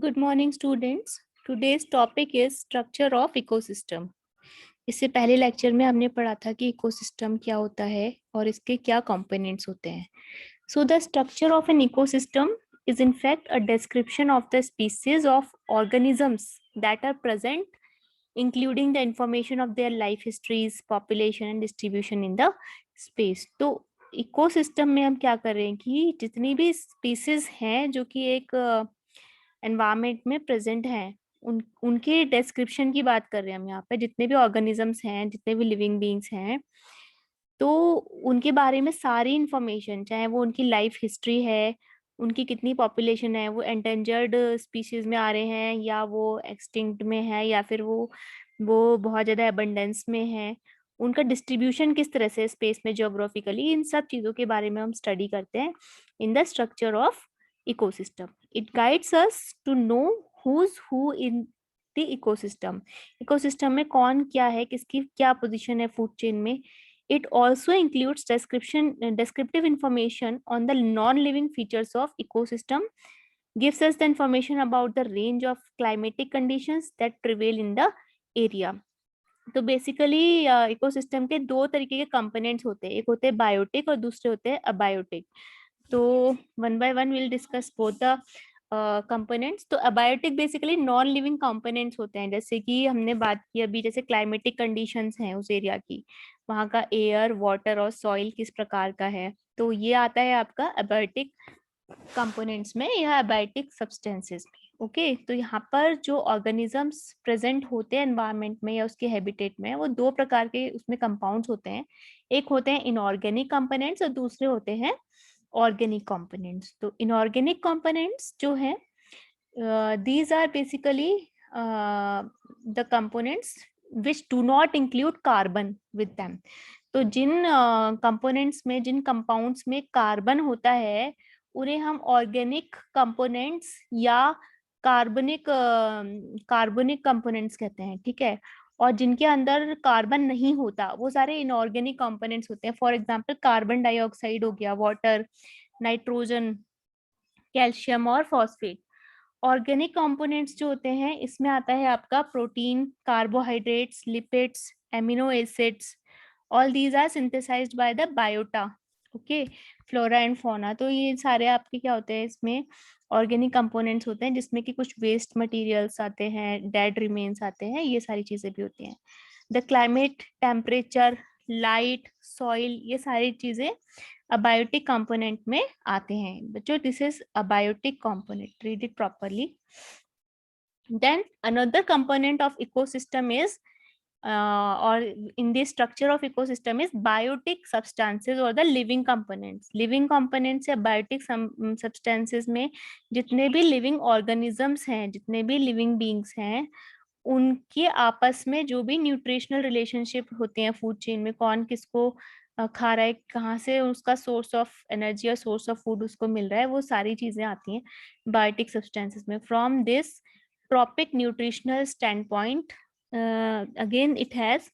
Good morning students. Today's topic is structure of ecosystem. इससे पहले lecture में हमने पढ़ा था कि इकोसिस्टम क्या होता है और इसके क्या कंपोनेंट्स होते हैं। So the structure of an ecosystem is in fact a description of the species of organisms that are present, including the information of their life histories, population and distribution in the space. तो ecosystem में हम क्या कर रहे हैं कि जितनी भी स्पीसीज हैं जो कि एक एनवायरमेंट में प्रेजेंट हैं, उनके डिस्क्रिप्शन की बात कर रहे हैं हम यहाँ पे। जितने भी ऑर्गेनिजम्स हैं, जितने भी लिविंग बींग्स हैं, तो उनके बारे में सारी इंफॉर्मेशन, चाहे वो उनकी लाइफ हिस्ट्री है, उनकी कितनी पॉपुलेशन है, वो एंडेंजर्ड स्पीशीज में आ रहे हैं या वो एक्सटिंक्ट में है या फिर वो बहुत ज़्यादा अबंडेंस में है, उनका डिस्ट्रीब्यूशन किस तरह से स्पेस में जियोग्राफिकली, इन सब चीज़ों के बारे में हम स्टडी करते हैं in the structure of ecosystem. It guides us to know who's who in the ecosystem. Ecosystem में कौन क्या है, किसकी क्या पोजीशन है फूड चेन में. It also includes descriptive information on the non-living features of ecosystem, gives us the information about the range of climatic conditions that prevail in the area. तो basically ecosystem के दो तरीके के components होते हैं, एक होते हैं बायोटिक और दूसरे होते हैं अबायोटिक. तो one by one will discuss both the components. तो abiotic basically non living components होते हैं, जैसे कि हमने बात की अभी, जैसे क्लाइमेटिक कंडीशंस हैं उस एरिया की, वहाँ का एयर, वाटर और सॉइल किस प्रकार का है, तो ये आता है आपका अबायोटिक कंपोनेंट्स में या अबायोटिक सब्सटेंसेस में. ओके, तो यहाँ पर जो ऑर्गेनिजम्स प्रेजेंट होते हैं एनवायरनमेंट में या उसके हैबिटेट में, वो दो प्रकार के उसमें कंपाउंड्स होते हैं. एक होते हैं इनऑर्गेनिक कंपोनेंट्स और दूसरे होते हैं ऑर्गेनिक कंपोनेंट्स. तो इनऑर्गेनिक कंपोनेंट्स जो है, these are basically the components which do not include carbon with them. तो जिन कंपोनेंट्स में, जिन कंपाउंड्स में कार्बन होता है, उन्हें हम ऑर्गेनिक कंपोनेंट्स या कार्बनिक कंपोनेंट्स कहते हैं. ठीक है. और जिनके अंदर कार्बन नहीं होता वो सारे इनऑर्गेनिक कंपोनेंट्स होते हैं. फॉर एग्जांपल कार्बन डाइऑक्साइड हो गया, वाटर, नाइट्रोजन, कैल्शियम और फॉस्फेट. ऑर्गेनिक कंपोनेंट्स जो होते हैं, इसमें आता है आपका protein, carbohydrates, lipids, amino acids. All these are synthesised by the biota. Okay, flora and fauna. तो ये सारे आपके क्या होते हैं, इसमें ऑर्गेनिक कंपोनेंट्स होते हैं, जिसमें कि कुछ वेस्ट मटेरियल्स आते हैं, डेड रिमेन्स आते हैं, ये सारी चीजें भी होती हैं. The climate, temperature, light, soil, ये सारी चीजें अबायोटिक कंपोनेंट में आते हैं बच्चों. This is abiotic component, read it properly. Then another component of ecosystem is or in the structure of ecosystem is biotic substances or the living components. Living components या biotic substances में जितने भी living organisms हैं, जितने भी living beings हैं, उनके आपस में जो भी न्यूट्रिशनल रिलेशनशिप होते हैं फूड चेन में, कौन किसको खा रहा है, कहाँ से उसका सोर्स ऑफ एनर्जी और सोर्स ऑफ फूड उसको मिल रहा है, वो सारी चीजें आती हैं बायोटिक सब्सटेंसेस में. From this trophic nutritional stand point, again it has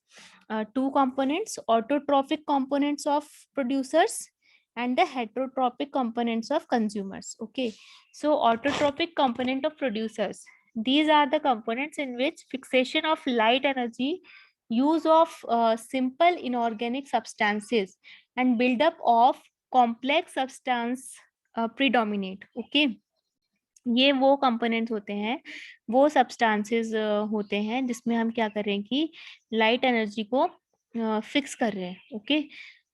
two components: autotrophic components of producers and the heterotrophic components of consumers. Okay, so autotrophic component of producers, these are the components in which fixation of light energy, use of simple inorganic substances and buildup of complex substance predominate. Okay, ये वो components होते हैं, वो substances होते हैं जिसमें हम क्या कर रहे हैं कि लाइट एनर्जी को फिक्स कर रहे हैं. ओके,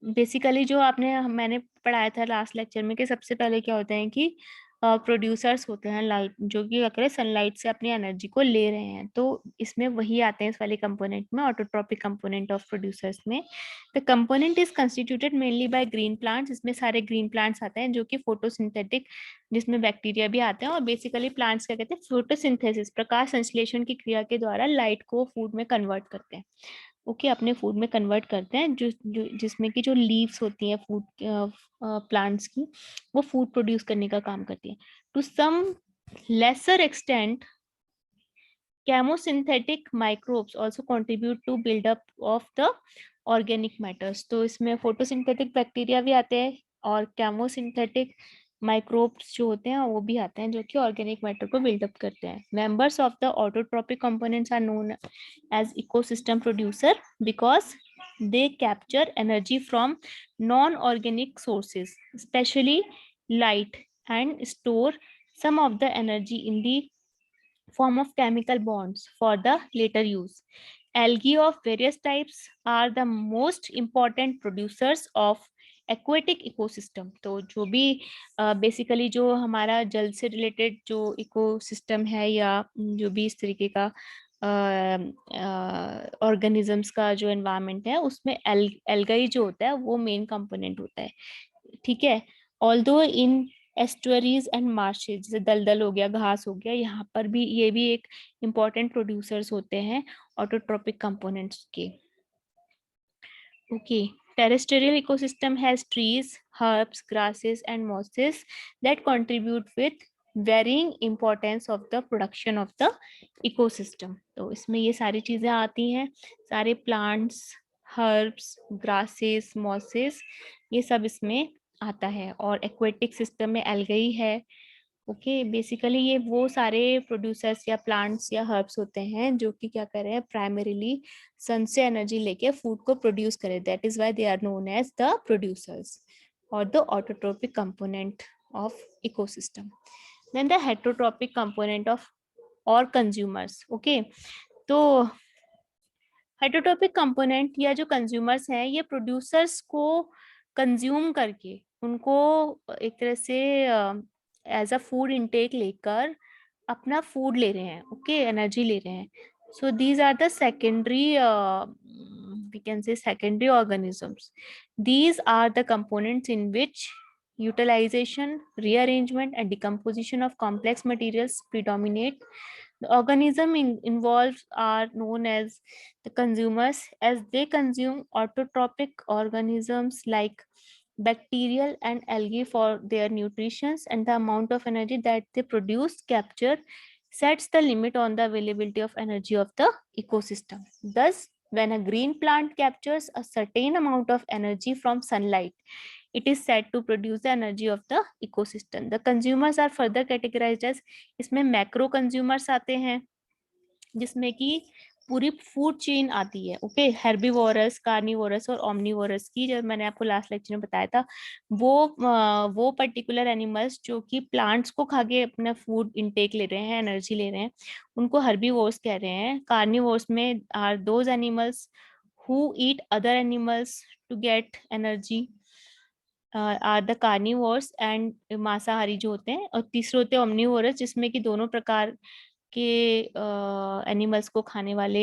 बेसिकली जो मैंने पढ़ाया था लास्ट लेक्चर में कि सबसे पहले क्या होता है कि प्रोड्यूसर्स होते हैं लाइट, जो कि अगर सनलाइट से अपनी एनर्जी को ले रहे हैं, तो इसमें वही आते हैं इस वाले कंपोनेंट में, ऑटोट्रॉपिक कंपोनेंट ऑफ प्रोड्यूसर्स में. The component is constituted mainly by green plants. इसमें सारे ग्रीन प्लांट्स आते हैं जो कि फोटोसिंथेटिक, जिसमें बैक्टीरिया भी आते हैं. और बेसिकली प्लांट्स क्या कहते हैं, फोटोसिंथेसिस, प्रकाश संश्लेषण की क्रिया के द्वारा लाइट को फूड में कन्वर्ट करते हैं. ओके, अपने फूड में कन्वर्ट करते हैं, जिसमें कि जो लीव्स होती हैं फूड प्लांट्स की, वो फूड प्रोड्यूस करने का काम करती है. To some lesser extent chemosynthetic microbes also contribute to buildup of the organic matters. तो इसमें फोटोसिंथेटिक बैक्टीरिया भी आते हैं और केमोसिंथेटिक माइक्रोब्स जो होते हैं वो भी आते हैं जो कि ऑर्गेनिक मैटर को बिल्डअप करते हैं. Members of the autotrophic components are known as ecosystem producer because they capture energy from non-organic sources, especially light, and store some of the energy in the form of chemical bonds for the later use. Algae of various types are the most important producers of aquatic ecosystem. तो जो भी basically जो हमारा जल से related जो ecosystem है या जो भी इस तरीके का ऑर्गेनिजम्स का जो एनवायरनमेंट है उसमें एल्गाई जो होता है वो मेन कंपोनेंट होता है. ठीक है. ऑल्दो इन एस्टुअरीज एंड मार्शेज, जैसे दलदल हो गया, घास हो गया, यहाँ पर भी ये भी एक इम्पॉर्टेंट प्रोड्यूसर्स होते हैं ऑटोट्रोपिक कंपोनेंट्स के. Okay. Terrestrial ecosystem has trees, herbs, grasses and mosses that contribute with varying importance of the production of the ecosystem. तो इसमें ये सारी चीजें आती हैं, सारे plants, herbs, grasses, mosses, ये सब इसमें आता है. और एक्वेटिक सिस्टम में एल्गाई है. ओके. बेसिकली ये वो सारे प्रोड्यूसर्स या प्लांट्स या हर्ब्स होते हैं जो कि क्या कर रहे हैं, प्राइमरीली सन से एनर्जी लेके फूड को प्रोड्यूस करें. That is why they are known as the producers और the autotrophic component of ecosystem. Then the heterotrophic component of और कंज्यूमर्स. ओके. तो हेटरोट्रोपिक कंपोनेंट या जो कंज्यूमर्स हैं ये प्रोड्यूसर्स को कंज्यूम करके उनको एक तरह से एज अ फूड इनटेक लेकर अपना फूड ले रहे हैं. ओके. एनर्जी ले रहे हैं. So these are the secondary, we can say secondary organisms. These are the components in which utilization, rearrangement and decomposition of complex materials predominate. The organism involved are known as the consumers, as they consume autotrophic organisms like bacterial and algae for their nutrition, and the amount of energy that they produce capture sets the limit on the availability of energy of the ecosystem. Thus, when a green plant captures a certain amount of energy from sunlight, it is said to produce the energy of the ecosystem. The consumers are further categorized as, इसमें macro consumers आते हैं जिसमें कि पूरी food chain आती है. Okay. हेर्बीवोरस, carnivorous और omnivorous की, जब मैंने आपको लास्ट लेक्चर में बताया था, वो पर्टिकुलर एनिमल्स जो कि प्लांट्स को खा के अपना फूड इनटेक ले रहे हैं, एनर्जी ले रहे हैं, उनको हेर्बीवोर्स कह रहे हैं. कार्निवोर्स में are those animals who eat other animals to get energy are the carnivores. And मांसाहारी जो होते हैं. और तीसरे होते हैं ओमनीवोरस जिसमें कि दोनों प्रकार के एनिमल्स को खाने वाले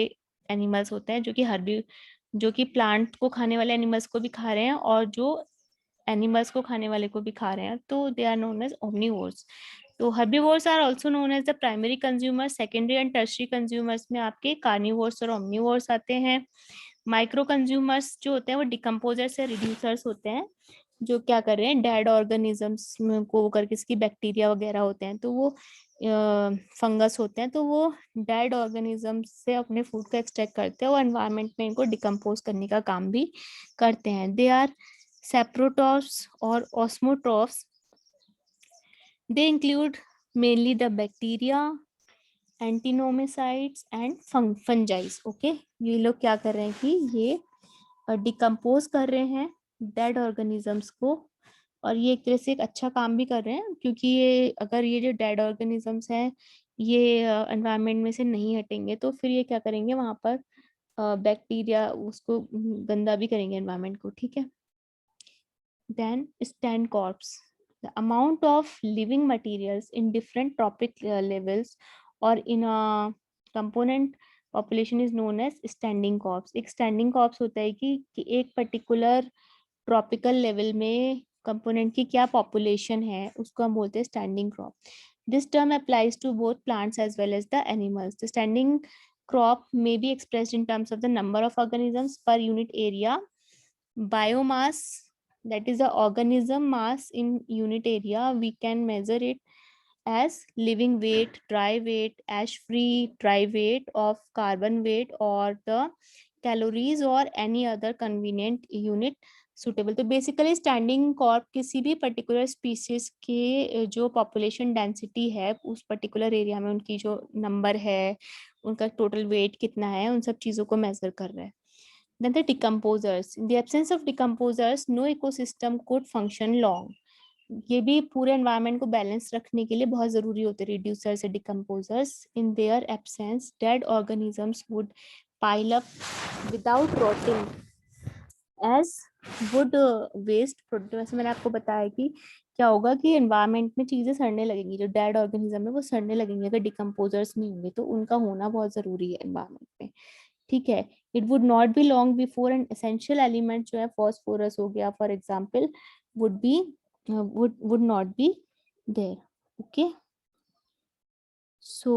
एनिमल्स होते हैं जो कि प्लांट को खाने वाले एनिमल्स को भी खा रहे हैं और जो एनिमल्स को खाने वाले को भी खा रहे हैं. तो they are known as omnivores. तो herbivores are also known as the primary consumer. Secondary and tertiary consumers में आपके कार्निवोर्स और ओमनीवोर्स आते हैं. माइक्रो कंज्यूमर्स जो होते हैं वो डिकम्पोजर्स या रिड्यूसर्स होते हैं जो क्या कर रहे हैं, डेड ऑर्गेनिजम्स को करके, इसकी बैक्टीरिया वगैरह होते हैं तो वो फंगस होते हैं तो वो डेड ऑर्गेनिजम्स से अपने फूड को एक्सट्रैक्ट करते हैं और एनवायरनमेंट में इनको डिकम्पोज करने का काम भी करते हैं. दे आर सेप्रोट्रॉफ्स और osmotrophs. They include mainly the bacteria, actinomycetes and fungi. Okay. ये लोग क्या कर रहे हैं कि ये डिकम्पोज कर रहे हैं डेड ऑर्गेनिजम्स को और ये एक तरह से एक अच्छा काम भी कर रहे हैं क्योंकि ये अगर ये जो डेड ऑर्गेनिजम्स हैं ये एनवायरनमेंट में से नहीं हटेंगे तो फिर ये क्या करेंगे, वहां पर बैक्टीरिया उसको गंदा भी करेंगे एनवायरनमेंट को. ठीक है. Then stand crops. The amount of living materials in different trophic levels or in a component population is known as standing corps. एक standing corps होता है कि एक particular tropical level में component की क्या population है उसको हम बोलते हैं standing crop. This term applies to both plants as well as the animals. The standing crop may be expressed in terms of the number of organisms per unit area, biomass, that is the organism mass in unit area. We can measure it as living weight, dry weight, ash free dry weight of carbon weight, or the calories और any other convenient unit suitable. तो basically standing crop किसी भी particular species के जो population density है उस particular area में, उनकी जो नंबर है, उनका टोटल वेट कितना है, उन सब चीज़ों को मेजर कर रहा है। Then the decomposers. In the absence of decomposers, no ecosystem could function long. ये भी पूरे एनवायरनमेंट को बैलेंस रखने के लिए बहुत जरूरी होते हैं रिड्यूसर्स या decomposers. In their absence dead organisms would pile up without rotting as wood waste product. वैसे मैंने आपको बताया कि क्या होगा कि एनवायरनमेंट में चीजें सड़ने लगेंगी, जो डेड ऑर्गेनिज्म है वो सड़ने लगेंगे अगर डिकम्पोजर्स नहीं होंगे, तो उनका होना बहुत जरूरी है एनवायरनमेंट में। ठीक है। It would not be long before an essential element जो है फॉस्फोरस हो गया for example would be would not be there. Okay, so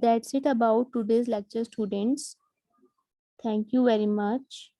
that's it about today's lecture, students. Thank you very much.